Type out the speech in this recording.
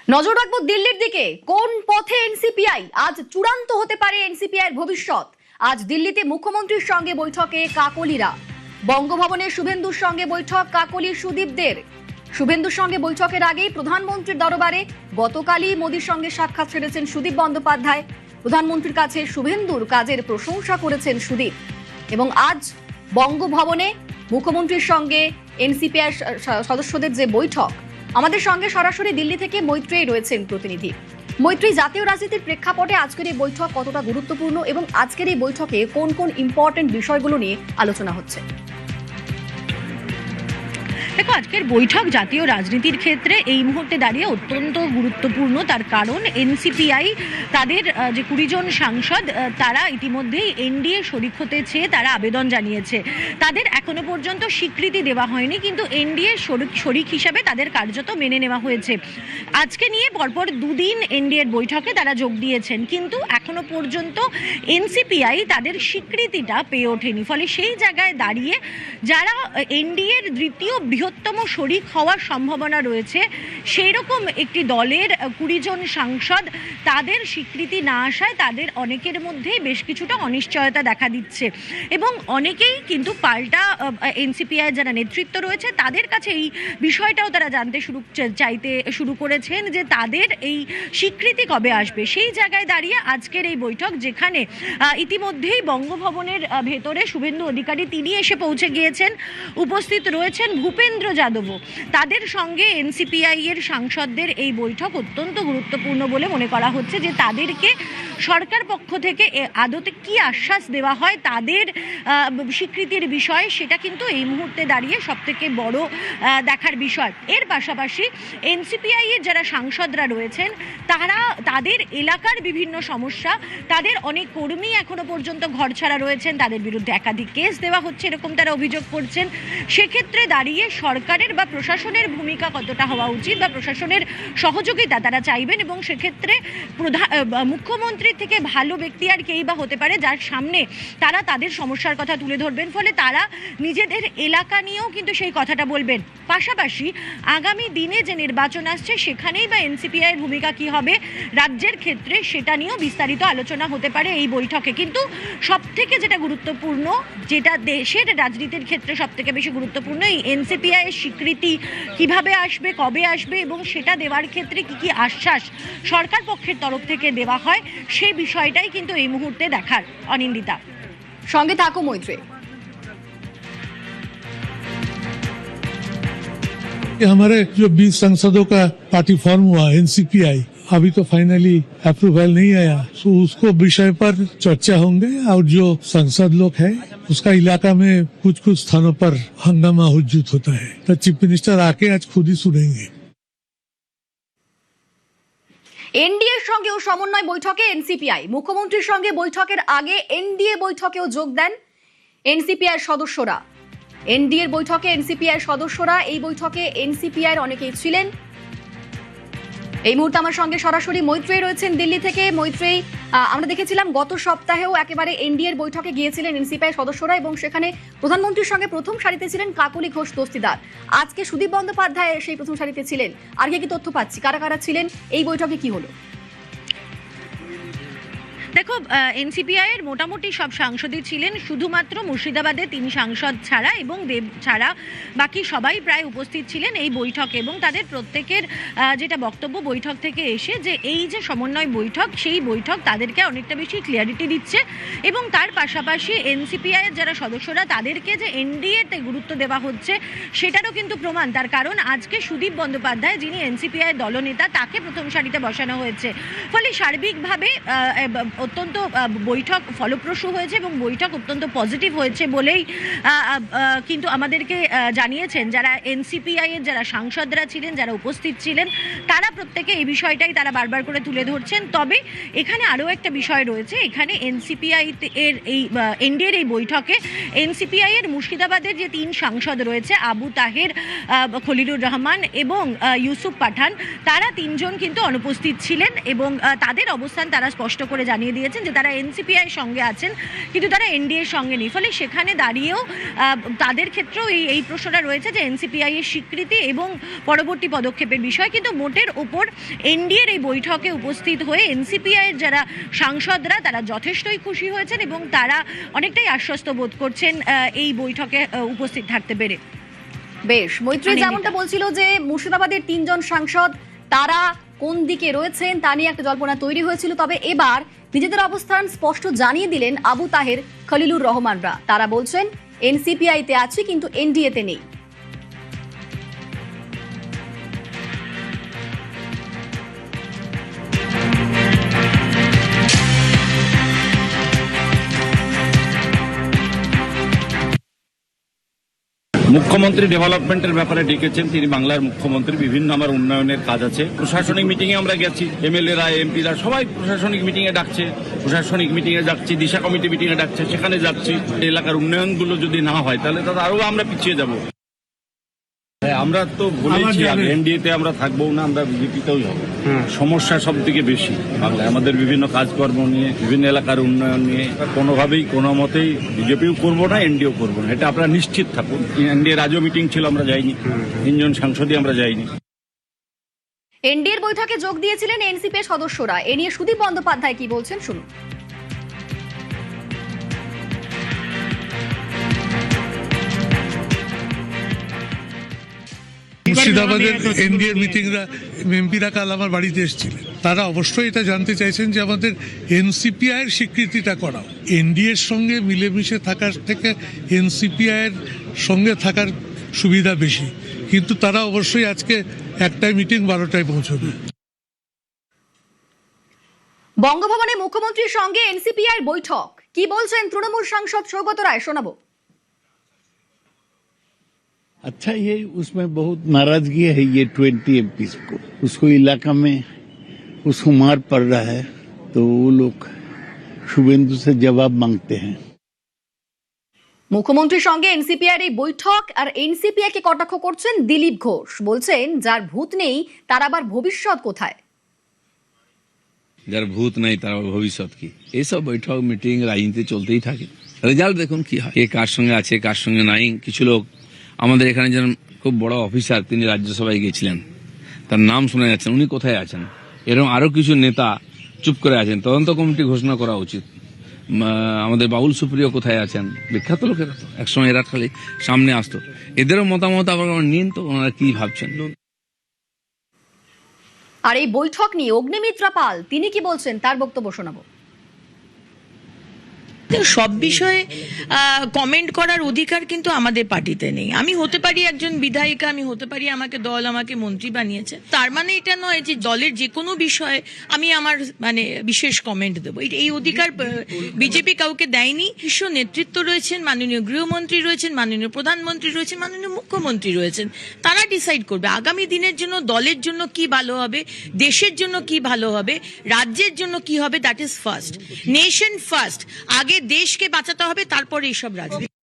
নজর রাখবো দিল্লির দিকে। কোন পথে এনসিপিআই? আজ চূড়ান্ত হতে পারে এনসিপিআই এর ভবিষ্যৎ। আজ দিল্লিতে মুখ্যমন্ত্রীর সঙ্গে বৈঠকে কাকলিরা। বঙ্গভবনে শুভেন্দুর সঙ্গে বৈঠক কাকলির সুদীপদের। শুভেন্দুর সঙ্গে বৈঠকের আগেই প্রধানমন্ত্রীর দরবারে গতকালই মোদীর সঙ্গে সাক্ষাৎ সেরেছেন সুদীপ বন্দ্যোপাধ্যায়। প্রধানমন্ত্রীর কাছে শুভেন্দুর কাজের প্রশংসা করেছেন সুদীপ। এবং আজ বঙ্গভবনে মুখ্যমন্ত্রীর সঙ্গে এনসিপিআই সদস্যদের যে বৈঠক, আমাদের সঙ্গে সরাসরি দিল্লি থেকে মৈত্রেয়ী রয়েছেন প্রতিনিধি। মৈত্রেয়ী, জাতীয় রাজনীতির প্রেক্ষাপটে আজকের এই বৈঠক কতটা গুরুত্বপূর্ণ এবং আজকের এই বৈঠকে কোন কোন ইম্পর্টেন্ট বিষয়গুলো নিয়ে আলোচনা হচ্ছে? দেখো, আজকের বৈঠক জাতীয় রাজনীতির ক্ষেত্রে এই মুহূর্তে দাঁড়িয়ে অত্যন্ত গুরুত্বপূর্ণ। তার কারণ এনসিপিআই তাদের যে 20 জন সাংসদ তারা ইতিমধ্যেই এনডিএ শরিক হতে চেয়ে তারা আবেদন জানিয়েছে। তাদের এখনো পর্যন্ত স্বীকৃতি দেওয়া হয়নি, কিন্তু এনডিএ শরিক হিসাবে তাদের কার্যত মেনে নেওয়া হয়েছে। আজকে নিয়ে পরপর দুদিন এনডিএর বৈঠকে তারা যোগ দিয়েছেন, কিন্তু এখনো পর্যন্ত এনসিপিআই তাদের স্বীকৃতিটা পেয়ে ওঠেনি। ফলে সেই জায়গায় দাঁড়িয়ে যারা এনডিএর দ্বিতীয় বৃহত্তম শরিক হওয়ার সম্ভাবনা রয়েছে, সেই রকম একটি দলের 20 জন সাংসদ তাদের স্বীকৃতি না আসায় তাদের অনেকের মধ্যেই বেশ কিছুটা অনিশ্চয়তা দেখা দিচ্ছে। এবং অনেকেই কিন্তু পাল্টা এনসিপিআই যারা নেতৃত্ব রয়েছে তাদের কাছে এই বিষয়টাও তারা চাইতে শুরু করেছেন যে তাদের এই স্বীকৃতি কবে আসবে। সেই জায়গায় দাঁড়িয়ে আজকের এই বৈঠক, যেখানে ইতিমধ্যেই বঙ্গভবনের ভেতরে শুভেন্দু অধিকারী তিনি এসে পৌঁছে গিয়েছেন, উপস্থিত রয়েছেন ভূপেন্দ্র যাদবও। তাদের সঙ্গে এনসিপিআই এর সাংসদদের এই বৈঠক অত্যন্ত গুরুত্বপূর্ণ বলে মনে করা হচ্ছে, যে তাদেরকে সরকার পক্ষ থেকে আদতে কি আশ্বাস দেওয়া হয় তাদের স্বীকৃতির বিষয়, সেটা কিন্তু এই মুহূর্তে দাঁড়িয়ে সবথেকে বড় দেখার বিষয়। এর পাশাপাশি এনসিপিআই এর যারা সাংসদরা রয়েছেন তারা তাদের এলাকার বিভিন্ন সমস্যা, তাদের অনেক কর্মী এখনো পর্যন্ত ঘরছাড়া রয়েছেন, তাদের বিরুদ্ধে একাধিক কেস দেওয়া হচ্ছে এরকম তারা অভিযোগ করছেন। সেক্ষেত্রে দাঁড়িয়ে সরকারের বা প্রশাসনের ভূমিকা কতটা হওয়া উচিত বা প্রশাসনের সহযোগিতা তারা চাইবেন, এবং সেক্ষেত্রে মুখ্যমন্ত্রীর থেকে ভালো ব্যক্তি আর কেই বা হতে পারে যার সামনে তারা তাদের সমস্যার কথা তুলে ধরবেন। ফলে তারা নিজেদের এলাকা নিয়েও কিন্তু সেই কথাটা বলবেন। পাশাপাশি আগামী দিনে যে নির্বাচন আসছে সেখানেই বা এনসিপিআই এর ভূমিকা কি হবে রাজ্যের ক্ষেত্রে, সেটা নিয়েও বিস্তারিত আলোচনা হতে পারে এই বৈঠকে। কিন্তু সবথেকে যেটা গুরুত্বপূর্ণ, যেটা দেশের রাজনীতির ক্ষেত্রে সবথেকে বেশি গুরুত্বপূর্ণ, এই এনসিপিআই এর স্বীকৃতি কিভাবে আসবে, কবে আসবে এবং সেটা দেওয়ার ক্ষেত্রে কি কি আশ্বাস সরকার পক্ষের তরফ থেকে দেওয়া হয়, সেই বিষয়টাই কিন্তু এই মুহূর্তে দেখার। অনিন্দিতা, সঙ্গে থাকো মৈত্রেয়ী। हमारे जो 20 सांसदों का पार्टी फॉर्म हुआ एनसीपीआई, अभी तो फाइनली अप्रूवल नहीं आया, तो उसको विषय पर चर्चा होंगे। और जो सांसद लोग हैं उसका इलाका में कुछ कुछ स्थानों पर हंगामा हुज्जुत होता है, तो चीफ मिनिस्टर आके आज खुद ही सुनेंगे। এনডিএর সঙ্গেও সমন্বয় বৈঠকে এনসিপিআই। মুখ্যমন্ত্রীর সঙ্গে বৈঠকের আগে এনডিএ বৈঠকেও যোগ দেন এনসিপিআই সদস্যরা। এনডিএর বৈঠকে এনসিপিআই সদস্যরা, এই বৈঠকে এনসিপিআই এর অনেকেই ছিলেন। এই মুহূর্তে আমার সঙ্গে সরাসরি মৈত্রেয়ী রয়েছেন দিল্লি থেকে। মৈত্রেয়ী, আমরা দেখেছিলাম গত সপ্তাহেও একেবারে এনডিএর বৈঠকে গিয়েছিলেন এনসিপিআই সদস্যরা এবং সেখানে প্রধানমন্ত্রীর সঙ্গে প্রথম সারিতে ছিলেন কাকলি ঘোষ দস্তিদার। আজকে সুদীপ বন্দ্যোপাধ্যায় সেই প্রথম সারিতে ছিলেন। আর কি তথ্য পাচ্ছি, কারা কারা ছিলেন, এই বৈঠকে কি হলো? দেখো, এনসিপিআই এর মোটামুটি সব সাংসদই ছিলেন, শুধুমাত্র মুর্শিদাবাদে 3 সাংসদ ছাড়া এবং দেব ছাড়া বাকি সবাই প্রায় উপস্থিত ছিলেন এই বৈঠকে। এবং তাদের প্রত্যেকের যেটা বক্তব্য বৈঠক থেকে এসে, যে এই যে সমন্বয় বৈঠক, সেই বৈঠক তাদেরকে অনেকটা বেশি ক্লিয়ারিটি দিচ্ছে। এবং তার পাশাপাশি এনসিপিআই এর যারা সদস্যরা তাদেরকে যে এনডিএতে গুরুত্ব দেওয়া হচ্ছে সেটারও কিন্তু প্রমাণ। তার কারণ আজকে সুদীপ বন্দ্যোপাধ্যায়, যিনি এনসিপিআই দলনেতা, তাকে প্রথম সারিতে বসানো হয়েছে। ফলে সার্বিকভাবে অত্যন্ত বৈঠক ফলপ্রসূ হয়েছে এবং বৈঠক অত্যন্ত পজিটিভ হয়েছে বলেই কিন্তু আমাদেরকে জানিয়েছেন যারা এনসিপিআই এর যারা সাংসদরা ছিলেন, যারা উপস্থিত ছিলেন, তারা প্রত্যেকে এই বিষয়টাই তারা বারবার করে তুলে ধরছেন। তবে এখানে আরও একটা বিষয় রয়েছে। এখানে এনসিপিআই এর এই এনডিএর এই বৈঠকে এনসিপিআই এর মুর্শিদাবাদের যে 3 সাংসদ রয়েছে, আবু তাহের, খলিলুর রহমান এবং ইউসুফ পাঠান, তারা 3 জন কিন্তু অনুপস্থিত ছিলেন এবং তাদের অবস্থান তারা স্পষ্ট করে জানিয়ে জানিয়ে দিয়েছেন যে তারা এনসিপিআই সঙ্গে আছেন, কিন্তু তারা এনডিএ এর সঙ্গে নেই। ফলে সেখানে দাঁড়িয়েও তাদের ক্ষেত্রেও এই প্রশ্নটা রয়েছে যে এনসিপিআই এর স্বীকৃতি এবং পরবর্তী পদক্ষেপের বিষয়। কিন্তু মোটের ওপর এনডিএ এর এই বৈঠকে উপস্থিত হয়ে এনসিপিআই এর যারা সাংসদরা তারা যথেষ্টই খুশি হয়েছেন এবং তারা অনেকটাই আশ্বস্ত বোধ করছেন এই বৈঠকে উপস্থিত থাকতে পেরে। বেশ, মৈত্রী যেমনটা বলছিল যে মুর্শিদাবাদের 3 জন সাংসদ তারা কোন দিকে রয়েছেন তা নিয়ে একটা জল্পনা তৈরি হয়েছিল, তবে এবার নিজেদের অবস্থান স্পষ্ট জানিয়ে দিলেন আবু তাহের, খলিলুর রহমানরা। তারা বলছেন এনসিপিআই তে আছে কিন্তু এনডিএ তে নেই। মুখ্যমন্ত্রী ডেভেলপমেন্টের ব্যাপারে ডেকেছেন, তিনি বাংলার মুখ্যমন্ত্রী। বিভিন্ন আমার উন্নয়নের কাজ আছে, প্রশাসনিক মিটিং এ আমরা গেছি, এমএলএরা এমপিরা সবাই প্রশাসনিক মিটিং এ ডাকছে, প্রশাসনিক মিটিং এ যাচ্ছি, দিশা কমিটি মিটিং এ ডাকছে, সেখানে যাচ্ছি। এলাকার উন্নয়নগুলো যদি না হয় তাহলে তো আরো আমরা পিছিয়ে যাব। আমরা তো বলেছি এনডিএ তে আমরা থাকবো না, আমরা বিজেপিতেই হবো। সমস্যা সব থেকে বেশি বাংলায়, আমাদের বিভিন্ন কাজকর্ম নিয়ে, বিভিন্ন এলাকার উন্নয়ন নিয়ে কোনোভাবেই কোনো মতেই বিজেপিও করবো না, এনডিএও করবো না, এটা আপনারা নিশ্চিত থাকুন। এনডিএ রাজ্য মিটিং ছিল, আমরা যাইনি, 3 জন সাংসদই আমরা যাইনি। এনডিএ এর বৈঠকে যোগ দিয়েছিলেন এনসিপি এর সদস্যরা। এ নিয়ে সুদীপ বন্দ্যোপাধ্যায় কি বলছেন শুনুন। মুর্শিদাবাদের এনডিএ মিটিংরা এমপিরা কাল আমার বাড়িতে এসেছিলেন। তারা অবশ্যই এটা জানতে চাইছেন যে আমাদের এনসিপিআই এর স্বীকৃতিটা করাও। এনডিএ এর সঙ্গে মিলেমিশে থাকার থেকে এনসিপিআই এর সঙ্গে থাকার সুবিধা বেশি, কিন্তু তারা অবশ্যই আজকে একটাই মিটিং 12টায় পৌঁছবে। বঙ্গভবনে মুখ্যমন্ত্রীর সঙ্গে এনসিপিআই বৈঠক, কি বলছেন তৃণমূল সাংসদ সৌগত রায়, শোনাবো। अच्छा, ये उसमें बहुत नाराजगी है ये 20 एमपीज को, उसको इलाका में उसको मार पड़ रहा है, तो वो लोग शुभेंदु से जवाब मांगते हैं। মুখ্যমন্ত্রীর সঙ্গে এনসিপিআই এই বৈঠক আর এনসিপিআই কে কটাক্ষ করছেন দিলীপ ঘোষ। বলছেন যার ভূত নেই তার আবার ভবিষ্যৎ কোথায়। যার ভূত নাই তার ভবিষ্যৎ কি? এইসব বৈঠক মিটিং রাজনীতি চলতেই থাকে, রেজাল্ট দেখুন কি হয়, কে কার সঙ্গে আছে কার সঙ্গে নাই। কিছু লোক আমাদের এখানে যেন খুব বড় অফিসার, তিনি রাজ্যসভায় গিয়েছিলেন, তার নাম শোনা যাচ্ছেন, উনি কোথায় আছেন? এরকম আরো কিছু নেতা চুপ করে আছেন, তদন্ত কমিটি ঘোষণা করা উচিত। আমাদের বাউল সুপ্রিয় কোথায় আছেন? বিখ্যাত লোকেরা তো একসময় এরা খালি সামনে আসতো, এদেরও মতামত আবার নিন তো, ওনারা কি ভাবছেন। আর এই বৈঠক নিয়ে অগ্নিমিত্রা পাল তিনি কি বলছেন তার বক্তব্য শোনাবো। সব বিষয়ে কমেন্ট করার অধিকার কিন্তু আমাদের পার্টিতে নেই। আমি হতে পারি একজন বিধায়িকা, আমি হতে পারি আমাকে দল আমাকে মন্ত্রী বানিয়েছে, তার মানে এটা নয় যে দলের যে কোনো বিষয়ে আমি আমার বিশেষ কমেন্ট দেবো। এই অধিকার বিজেপি কাউকে দেয়নি। শীর্ষ নেতৃত্ব রয়েছেন, মাননীয় গৃহমন্ত্রী রয়েছেন, মাননীয় প্রধানমন্ত্রী রয়েছেন, মাননীয় মুখ্যমন্ত্রী রয়েছেন, তারা ডিসাইড করবে আগামী দিনের জন্য দলের জন্য কি ভালো হবে, দেশের জন্য কি ভালো হবে, রাজ্যের জন্য কি হবে। That is first, nation first. আগে দেশকে বাঁচাতে হবে, তারপরে এইসব রাজনীতি।